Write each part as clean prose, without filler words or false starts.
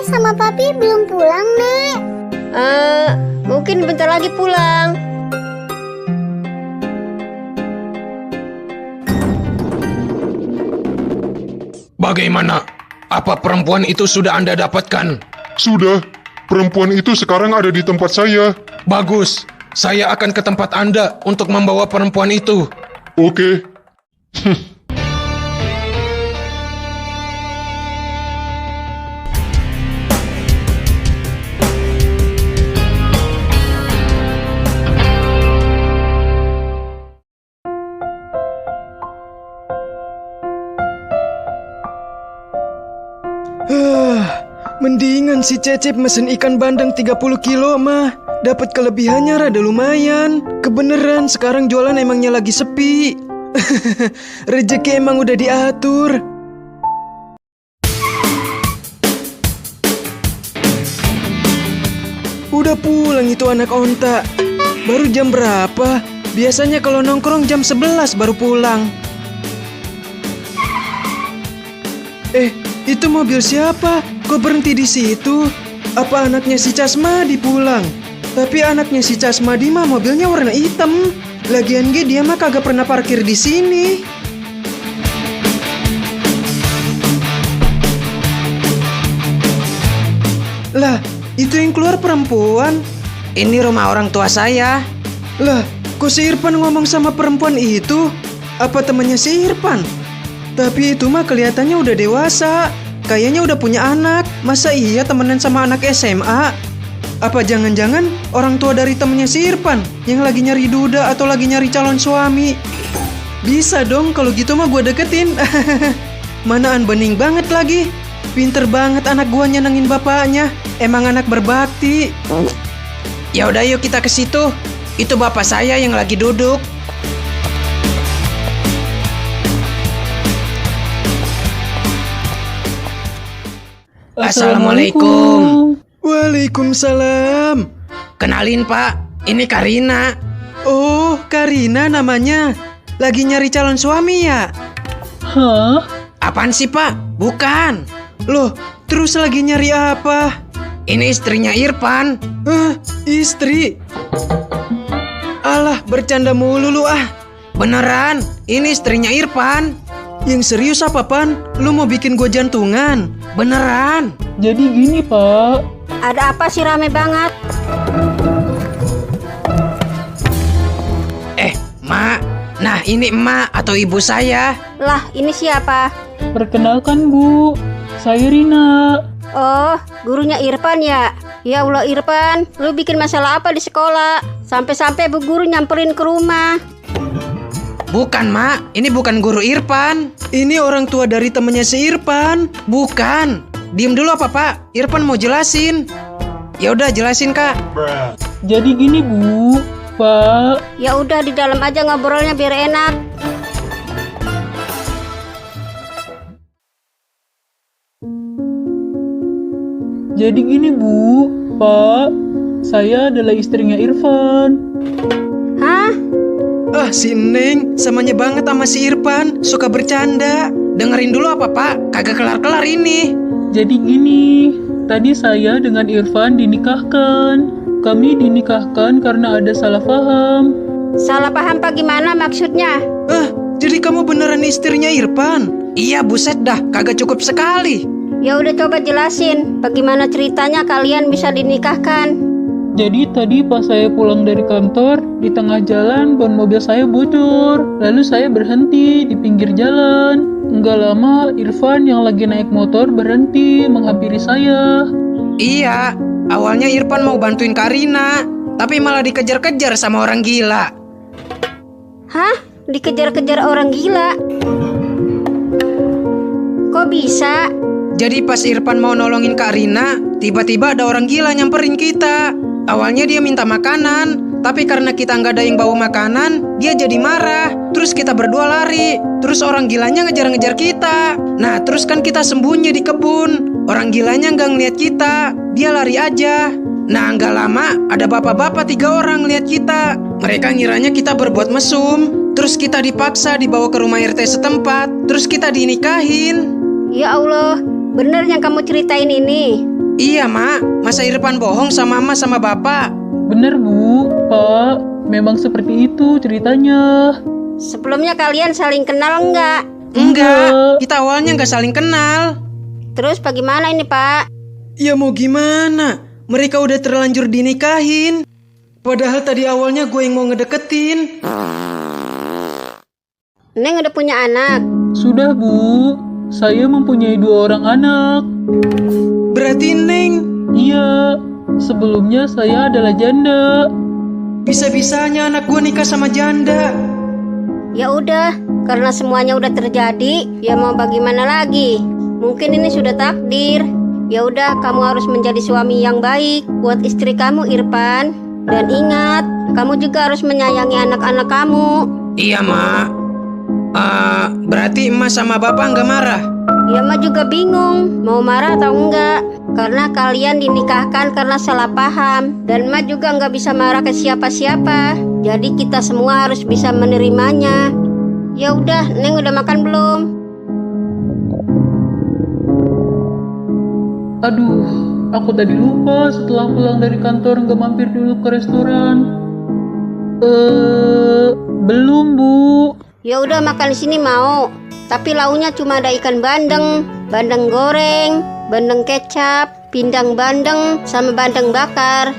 sama papi belum pulang, Nek. Mungkin bentar lagi pulang. Bagaimana? Apa perempuan itu sudah Anda dapatkan? Sudah, perempuan itu sekarang ada di tempat saya. Bagus, saya akan ke tempat Anda untuk membawa perempuan itu. Oke. Mendingan si Cecep mesen ikan bandeng 30 kilo mah. Dapat kelebihannya rada lumayan. Kebeneran sekarang jualan emangnya lagi sepi. Rezeki emang udah diatur. Udah pulang itu anak onta. Baru jam berapa? Biasanya kalau nongkrong jam 11 baru pulang. Itu mobil siapa? Kok berhenti di situ? Apa anaknya si Casmadi pulang? Tapi anaknya si Casmadi mah mobilnya warna hitam. Lagian dia mah kagak pernah parkir di sini. Lah, itu yang keluar perempuan. Ini rumah orang tua saya. Lah, kok si Irfan ngomong sama perempuan itu? Apa temannya si Irfan? Tapi itu mah kelihatannya udah dewasa. Kayaknya udah punya anak. Masa iya temenan sama anak SMA? Apa jangan-jangan orang tua dari temennya si Irfan yang lagi nyari duda atau lagi nyari calon suami? Bisa dong kalau gitu mah gue deketin. Manaan bening banget lagi. Pinter banget anak gua nyenengin bapaknya. Emang anak berbakti. Ya udah yuk kita ke situ. Itu bapak saya yang lagi duduk. Assalamualaikum. Waalaikumsalam. Kenalin Pak, ini Karina. Oh, Karina namanya. Lagi nyari calon suami ya? Hah? Apaan sih Pak? Bukan. Loh, terus lagi nyari apa? Ini istrinya Irfan. Istri? Alah, bercanda mulu lu ah. Beneran, ini istrinya Irfan. Yang serius apa, Pan? Lu mau bikin gua jantungan? Beneran. Jadi gini, Pak. Ada apa sih rame banget? Mak. Nah, ini emak atau ibu saya. Lah, ini siapa? Perkenalkan, Bu. Saya Rina. Oh, gurunya Irfan ya? Ya Allah Irfan, lu bikin masalah apa di sekolah? Sampai-sampai bu guru nyamperin ke rumah. Bukan, Mak. Ini bukan guru Irfan. Ini orang tua dari temennya si Irfan. Bukan. Diem dulu apa, Pak? Irfan mau jelasin. Ya udah, jelasin, Kak. Jadi gini, Bu. Pak. Ya udah di dalam aja ngobrolnya biar enak. Jadi gini, Bu. Pak. Saya adalah istrinya Irfan. Hah? Ah, si Neng, samanya banget sama si Irfan, suka bercanda. Dengerin dulu apa, Pak? Kagak kelar-kelar ini. Jadi gini. Tadi saya dengan Irfan dinikahkan. Kami dinikahkan karena ada salah paham. Salah paham apa gimana maksudnya? Jadi kamu beneran istrinya Irfan? Iya, buset dah. Kagak cukup sekali. Ya udah coba jelasin, bagaimana ceritanya kalian bisa dinikahkan? Jadi tadi pas saya pulang dari kantor, di tengah jalan ban mobil saya bocor. Lalu saya berhenti di pinggir jalan. Enggak lama, Irfan yang lagi naik motor berhenti menghampiri saya. Iya, awalnya Irfan mau bantuin Karina, tapi malah dikejar-kejar sama orang gila. Hah? Dikejar-kejar orang gila? Kok bisa? Jadi pas Irfan mau nolongin Karina, tiba-tiba ada orang gila nyamperin kita. Awalnya dia minta makanan, tapi karena kita nggak ada yang bawa makanan, dia jadi marah. Terus kita berdua lari. Terus orang gilanya ngejar-ngejar kita. Nah, terus kan kita sembunyi di kebun. Orang gilanya nggak ngeliat kita, dia lari aja. Nah, nggak lama ada bapak-bapak 3 orang lihat kita. Mereka ngiranya kita berbuat mesum. Terus kita dipaksa dibawa ke rumah RT setempat. Terus kita dinikahin. Ya Allah, bener yang kamu ceritain ini? Iya, Mak. Masa Irfan bohong sama Emak sama Bapak? Bener, Bu. Pak, memang seperti itu ceritanya. Sebelumnya kalian saling kenal enggak? Enggak, kita awalnya nggak saling kenal. Terus bagaimana ini, Pak? Ya mau gimana? Mereka udah terlanjur dinikahin. Padahal tadi awalnya gue yang mau ngedeketin. Neng udah punya anak. Sudah, Bu. Saya mempunyai 2 orang anak. Berarti Neng Iya, sebelumnya saya adalah janda. bisa-bisanya anak gue nikah sama janda. Ya udah, karena semuanya udah terjadi, ya mau bagaimana lagi? Mungkin ini sudah takdir. Ya udah, kamu harus menjadi suami yang baik buat istri kamu, Irfan. Dan ingat, kamu juga harus menyayangi anak-anak kamu. Iya, Mak. Berarti Emak sama Bapak nggak marah? Ya Mak juga bingung, mau marah atau enggak. Karena kalian dinikahkan karena salah paham. Dan Mak juga nggak bisa marah ke siapa-siapa. Jadi kita semua harus bisa menerimanya. Ya udah, Neng udah makan belum? Aduh, aku tadi lupa setelah pulang dari kantor nggak mampir dulu ke restoran. Belum, Bu. Ya udah makan di sini mau. Tapi launya cuma ada ikan bandeng, bandeng goreng, bandeng kecap, pindang bandeng, sama bandeng bakar.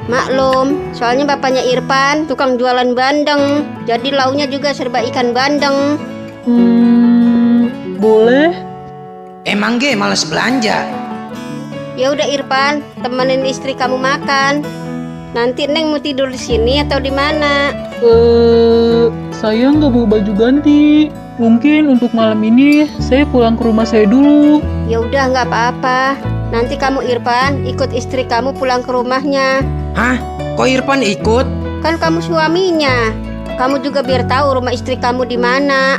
Maklum, soalnya bapaknya Irfan tukang jualan bandeng. Jadi launya juga serba ikan bandeng. Boleh? Emang Ge malas belanja? Ya udah Irfan, temenin istri kamu makan. Nanti Neng mau tidur di sini atau di mana? Saya nggak bawa baju ganti. Mungkin untuk malam ini saya pulang ke rumah saya dulu. Ya udah nggak apa-apa. Nanti kamu Irfan ikut istri kamu pulang ke rumahnya. Hah? Kok Irfan ikut? Kan kamu suaminya. Kamu juga biar tahu rumah istri kamu di mana.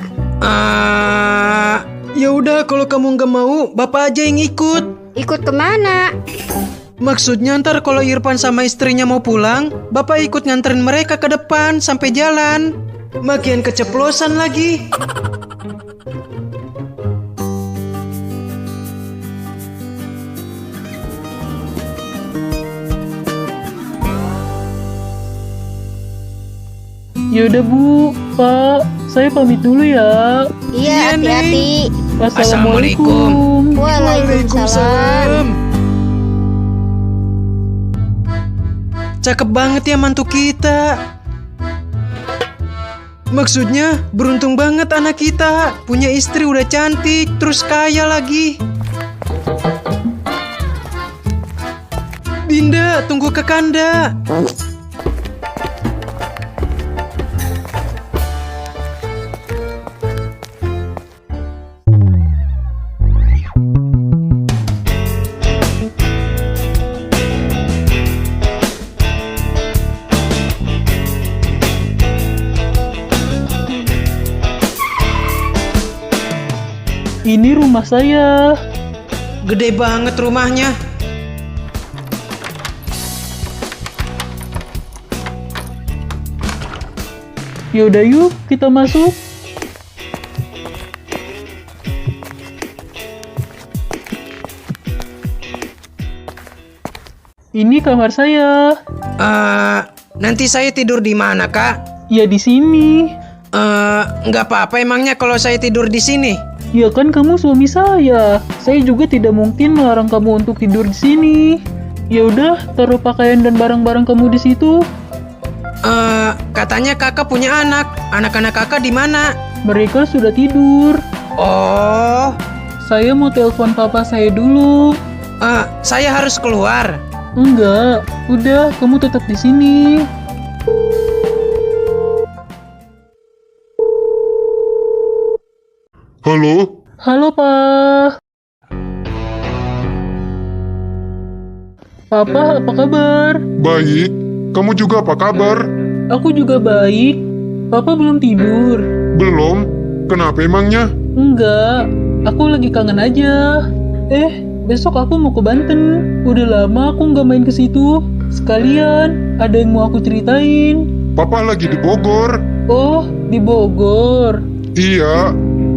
Ya udah, kalau kamu nggak mau, Bapak aja yang ikut. Ikut kemana? Maksudnya ntar kalau Irfan sama istrinya mau pulang, Bapak ikut nganterin mereka ke depan sampai jalan. Makin keceplosan lagi. Yaudah, Bu, Pak, saya pamit dulu ya. Iya, hati-hati. Wassalamualaikum. Waalaikumsalam. Cakep banget ya mantu kita. Maksudnya beruntung banget anak kita. Punya istri udah cantik, terus kaya lagi. Dinda, tunggu Kakanda. Ini rumah saya. Gede banget rumahnya. Yaudah yuk, kita masuk. Ini kamar saya. Nanti saya tidur di mana, Kak? Ya di sini. Nggak apa-apa emangnya kalau saya tidur di sini? Ya kan kamu suami saya. Saya juga tidak mungkin melarang kamu untuk tidur di sini. Ya udah, taruh pakaian dan barang-barang kamu di situ. Katanya kakak punya anak. Anak-anak kakak di mana? Mereka sudah tidur. Oh, Saya mau telepon papa saya dulu. saya harus keluar. Enggak, udah kamu tetap di sini. Halo? Halo, Pak. Papa, apa kabar? Baik. Kamu juga apa kabar? Aku juga baik. Papa belum tidur? Belum? Kenapa emangnya? Enggak, aku lagi kangen aja. Besok aku mau ke Banten. Udah lama aku nggak main ke situ. Sekalian, ada yang mau aku ceritain. Papa lagi di Bogor. Oh, di Bogor. Iya.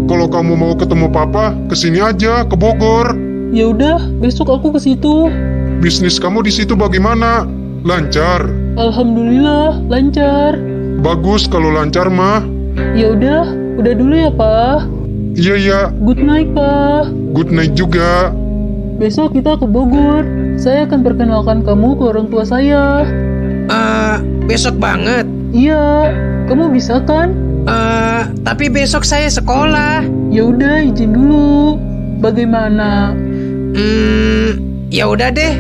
Kalau kamu mau ketemu Papa, kesini aja ke Bogor. Ya udah, besok aku ke situ. Bisnis kamu di situ bagaimana? Lancar? Alhamdulillah, lancar. Bagus kalau lancar mah. Ya udah dulu ya, Pak. Iya ya, Good night, Pak. good night juga. Besok kita ke Bogor. Saya akan perkenalkan kamu ke orang tua saya. Besok banget. Iya, kamu bisa kan? Tapi besok saya sekolah. Ya udah, izin dulu. Bagaimana? Ya udah deh.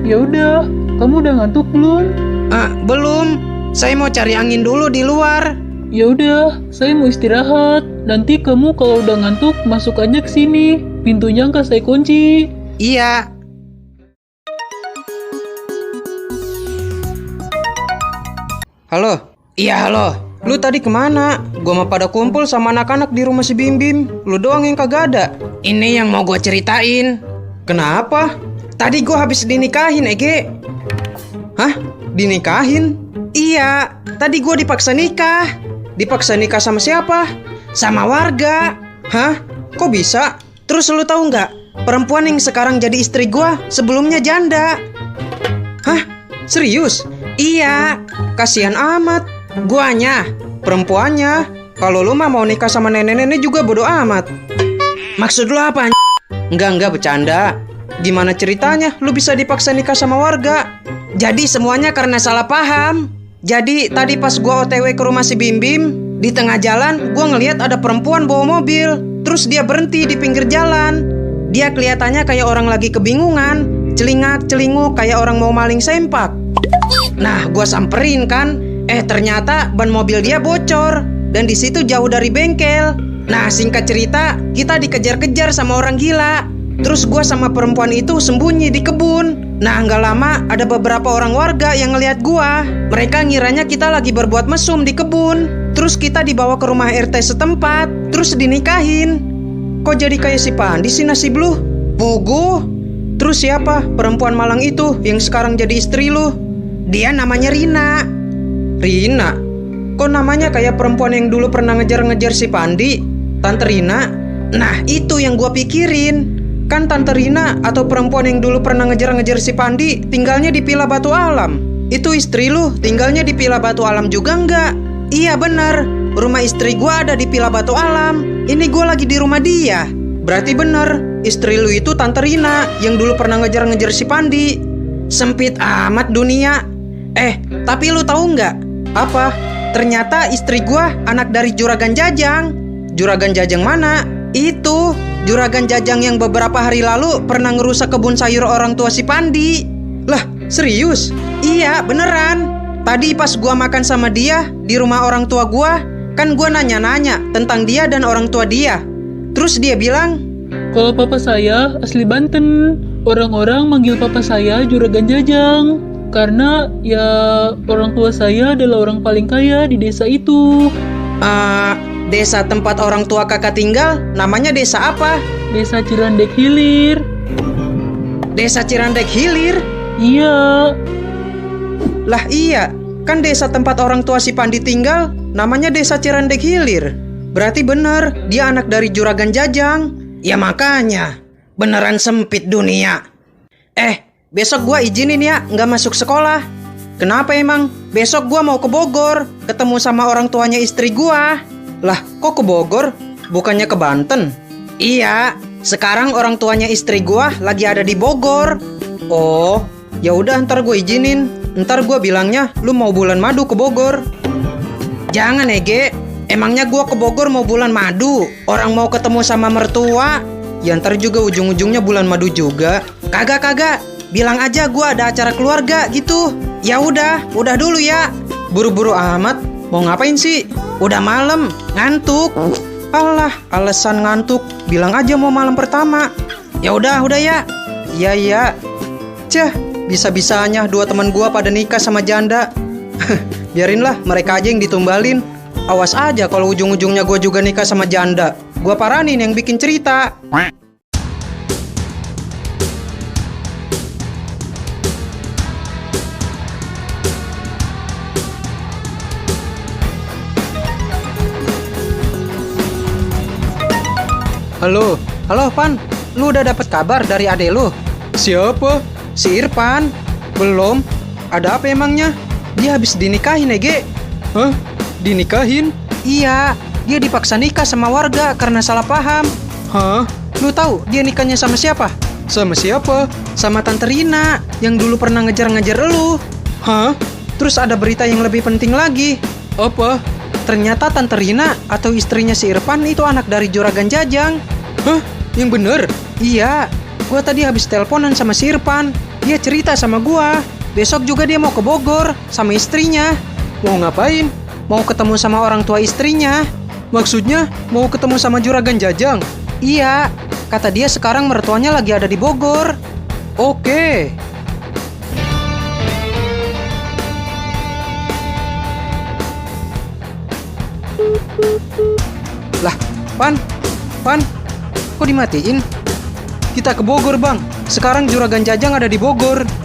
Ya udah, kamu udah ngantuk belum? Belum. Saya mau cari angin dulu di luar. Ya udah, saya mau istirahat. Nanti kamu kalau udah ngantuk masuk aja ke sini. Pintunya nggak saya kunci. Iya. Halo, Iya, halo. lu tadi kemana? Gua mah pada kumpul sama anak-anak di rumah si Bim Bim. Lu doang yang kagak ada. Ini yang mau gue ceritain. Kenapa? Tadi gue habis dinikahin, Ege. Hah? Dinikahin? Iya, tadi gue dipaksa nikah. Dipaksa nikah sama siapa? Sama warga. Hah? Kok bisa? Terus lu tahu nggak? Perempuan yang sekarang jadi istri gue sebelumnya janda. Hah? Serius? Iya, Kasihan amat. guanya. Perempuannya. Kalau lu mah mau nikah sama nenek-nenek juga bodo amat. Maksud lu apa? Enggak bercanda. Gimana ceritanya lu bisa dipaksa nikah sama warga? Jadi semuanya karena salah paham. Jadi tadi pas gua OTW ke rumah si Bim Bim, Di tengah jalan gua ngelihat ada perempuan bawa mobil. Terus dia berhenti di pinggir jalan. Dia kelihatannya kayak orang lagi kebingungan, celingak-celinguk kayak orang mau maling sempak. Nah, gua samperin kan. Ternyata ban mobil dia bocor dan di situ jauh dari bengkel. Nah, singkat cerita, kita dikejar-kejar sama orang gila. Terus gua sama perempuan itu sembunyi di kebun. Nah, nggak lama ada beberapa orang warga yang ngelihat gua. Mereka ngiranya kita lagi berbuat mesum di kebun. Terus kita dibawa ke rumah RT setempat, terus dinikahin. kok jadi kayak si Pandi sih Nasi Blue? Pugu, Terus siapa perempuan malang itu yang sekarang jadi istri lu? dia namanya Rina. Rina? Kok namanya kayak perempuan yang dulu pernah ngejar-ngejar si Pandi? Tante Rina? Nah, itu yang gua pikirin. Kan Tante Rina atau perempuan yang dulu pernah ngejar-ngejar si Pandi tinggalnya di Pila Batu Alam. Itu istri lu tinggalnya di Pila Batu Alam juga nggak? Iya bener, rumah istri gua ada di Pila Batu Alam. Ini gua lagi di rumah dia. Berarti bener, istri lu itu Tante Rina yang dulu pernah ngejar-ngejar si Pandi. Sempit amat dunia. Tapi lu tahu nggak? Apa? Ternyata istri gua anak dari Juragan Jajang. Juragan Jajang mana? Itu, Juragan Jajang yang beberapa hari lalu pernah ngerusak kebun sayur orang tua si Pandi. Lah, serius? Iya, beneran. Tadi pas gua makan sama dia di rumah orang tua gua, kan gua nanya-nanya tentang dia dan orang tua dia. Terus dia bilang, Kalau papa saya asli Banten. Orang-orang manggil papa saya Juragan Jajang. Karena ya orang tua saya adalah orang paling kaya di desa itu. desa tempat orang tua kakak tinggal, namanya desa apa? Desa Cirandek Hilir. Desa Cirandek Hilir? Iya. Lah iya, kan desa tempat orang tua si Pandi tinggal namanya Desa Cirandek Hilir. Berarti bener, dia anak dari Juragan Jajang. Ya makanya, beneran sempit dunia. Besok gua izinin ya nggak masuk sekolah. Kenapa emang? Besok gua mau ke Bogor, ketemu sama orang tuanya istri gua. Lah, kok ke Bogor? Bukannya ke Banten? Iya, sekarang orang tuanya istri gua lagi ada di Bogor. Oh, ya udah ntar gue izinin. Ntar gue bilangnya lu mau bulan madu ke Bogor. Jangan Ege, emangnya gua ke Bogor mau bulan madu? Orang mau ketemu sama mertua. Ya ntar juga ujung-ujungnya bulan madu juga. Kagak, bilang aja gua ada acara keluarga gitu. Ya udah dulu ya. Buru-buru amat, mau ngapain sih? Udah malam, ngantuk. Alah, alasan ngantuk. Bilang aja mau malam pertama. Ya udah ya. Iya. Cah, bisa-bisanya dua teman gua pada nikah sama janda. Biarinlah mereka aja yang ditumbalin. Awas aja kalau ujung-ujungnya gua juga nikah sama janda. Gua paranin yang bikin cerita. Halo Pan, lu udah dapat kabar dari ade lu? Siapa? Si Irfan? Belum. Ada apa emangnya? Dia habis dinikahin, Ege. Hah? Dinikahin? Iya, dia dipaksa nikah sama warga karena salah paham. Hah? Lu tahu dia nikahnya sama siapa? Sama siapa? Sama Tante Rina yang dulu pernah ngejar-ngejar elu. Hah? Terus ada berita yang lebih penting lagi. Apa? Ternyata Tante Rina atau istrinya si Irfan itu anak dari Juragan Jajang. Hah? Yang bener? Iya, gua tadi habis teleponan sama si Irfan. Dia cerita sama gua. Besok juga dia mau ke Bogor sama istrinya. Mau ngapain? Mau ketemu sama orang tua istrinya. Maksudnya mau ketemu sama Juragan Jajang? Iya, kata dia sekarang mertuanya lagi ada di Bogor. Oke. Lah, Pan, kok dimatiin? Kita ke Bogor, Bang. Sekarang Juragan Jajang ada di Bogor.